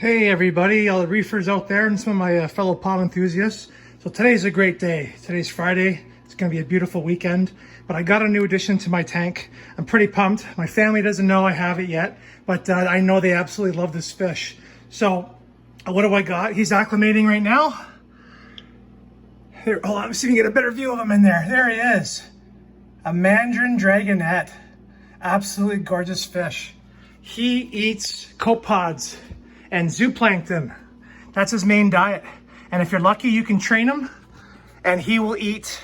Hey everybody, all the reefers out there and some of my fellow pond enthusiasts. So today's a great day. Today's Friday. It's going to be a beautiful weekend. But I got a new addition to my tank. I'm pretty pumped. My family doesn't know I have it yet, but I know they absolutely love this fish. So what do I got? He's acclimating right now. Here, hold on, let's see if we can get a better view of him in there. There he is. A mandarin dragonette. Absolutely gorgeous fish. He eats copepods and zooplankton. That's his main diet. And if you're lucky, you can train him and he will eat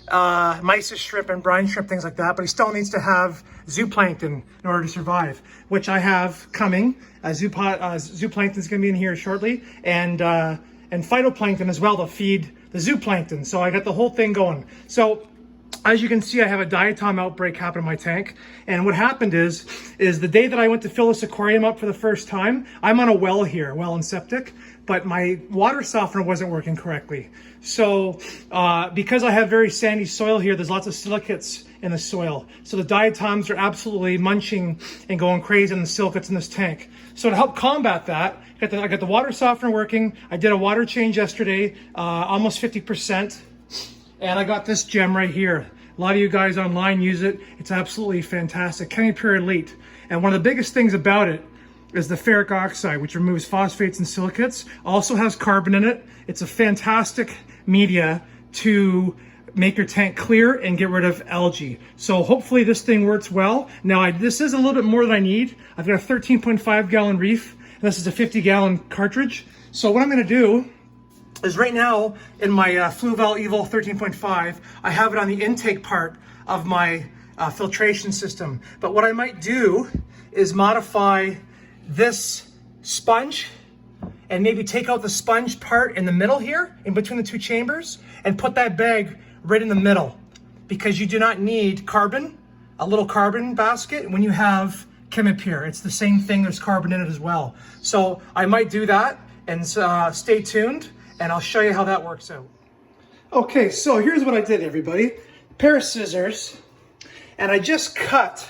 mysis shrimp and brine shrimp, things like that, but he still needs to have zooplankton in order to survive, which I have coming. Zooplankton is gonna be in here shortly, and phytoplankton as well to feed the zooplankton. So I got the whole thing going. So as you can see, I have a diatom outbreak happen in my tank. And what happened is the day that I went to fill this aquarium up for the first time, I'm on a well here, well and septic, but my water softener wasn't working correctly. So because I have very sandy soil here, there's lots of silicates in the soil. So the diatoms are absolutely munching and going crazy on the silicates in this tank. So to help combat that, I got the water softener working. I did a water change yesterday, almost 50%. And I got this gem right here. A lot of you guys online use it. It's absolutely fantastic. Chemipure Elite. And one of the biggest things about it is the ferric oxide, which removes phosphates and silicates. Also has carbon in it. It's a fantastic media to make your tank clear and get rid of algae. So hopefully this thing works well. Now this is a little bit more than I need. I've got a 13.5 gallon reef. And this is a 50 gallon cartridge. So what I'm gonna do is right now in my Fluval Evo 13.5, I have it on the intake part of my filtration system. But what I might do is modify this sponge and maybe take out the sponge part in the middle here, in between the two chambers, and put that bag right in the middle, because you do not need carbon, a little carbon basket, when you have Chemipure. It's the same thing, there's carbon in it as well. So I might do that, and stay tuned. And I'll show you how that works out. Okay, so here's what I did, everybody. Pair of scissors, and I just cut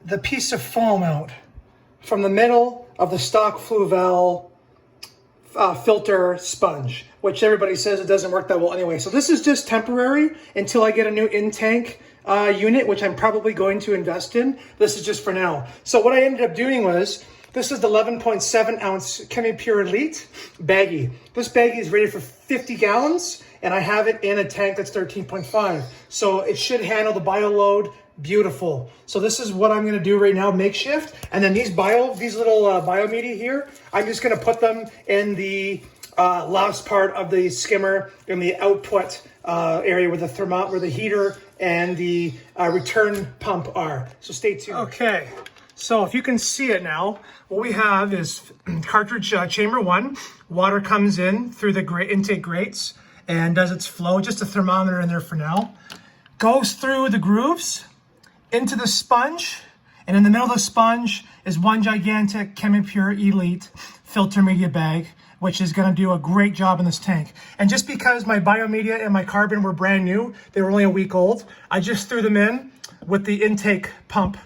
the piece of foam out from the middle of the stock Fluval filter sponge, which everybody says it doesn't work that well anyway. So this is just temporary until I get a new in-tank unit, which I'm probably going to invest in. This is just for now. So what I ended up doing was, this is the 11.7 ounce Chemipure Elite baggie. This baggie is rated for 50 gallons, and I have it in a tank that's 13.5. So it should handle the bio load beautiful. So this is what I'm gonna do right now, makeshift. And then these little biomedia here, I'm just gonna put them in the last part of the skimmer in the output area where the heater and the return pump are. So stay tuned. Okay. So if you can see it now, what we have is cartridge chamber 1. Water comes in through the intake grates and does its flow. Just a thermometer in there for now. Goes through the grooves into the sponge. And in the middle of the sponge is one gigantic Chemipure Elite filter media bag, which is going to do a great job in this tank. And just because my biomedia and my carbon were brand new, they were only a week old, I just threw them in with the intake pump.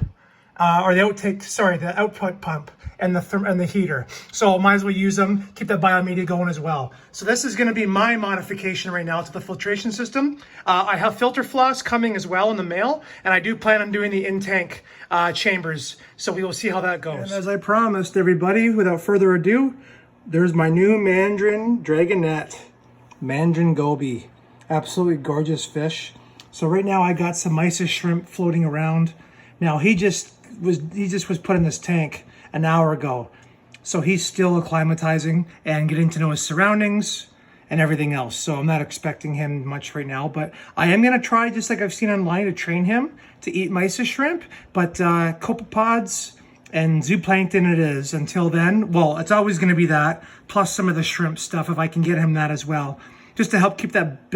The output pump and the heater. So might as well use them, keep that biomedia going as well. So this is gonna be my modification right now to the filtration system. I have filter floss coming as well in the mail, and I do plan on doing the in-tank chambers. So we will see how that goes. And as I promised everybody, without further ado, there's my new mandarin dragonette, mandarin goby. Absolutely gorgeous fish. So right now I got some mysis shrimp floating around. Now he just was put in this tank an hour ago. So he's still acclimatizing and getting to know his surroundings and everything else. So I'm not expecting him much right now, but I am gonna try, just like I've seen online, to train him to eat mysis shrimp, but copepods and zooplankton it is. Until then, well, it's always gonna be that, plus some of the shrimp stuff if I can get him that as well, just to help keep that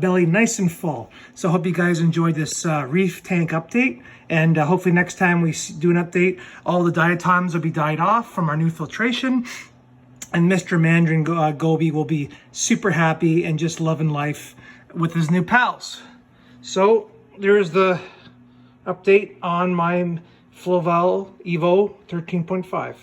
belly nice and full. So I hope you guys enjoyed this reef tank update. And hopefully next time we do an update, all the diatoms will be died off from our new filtration. And Mr. Mandarin Goby will be super happy and just loving life with his new pals. So there's the update on my Fluval Evo 13.5.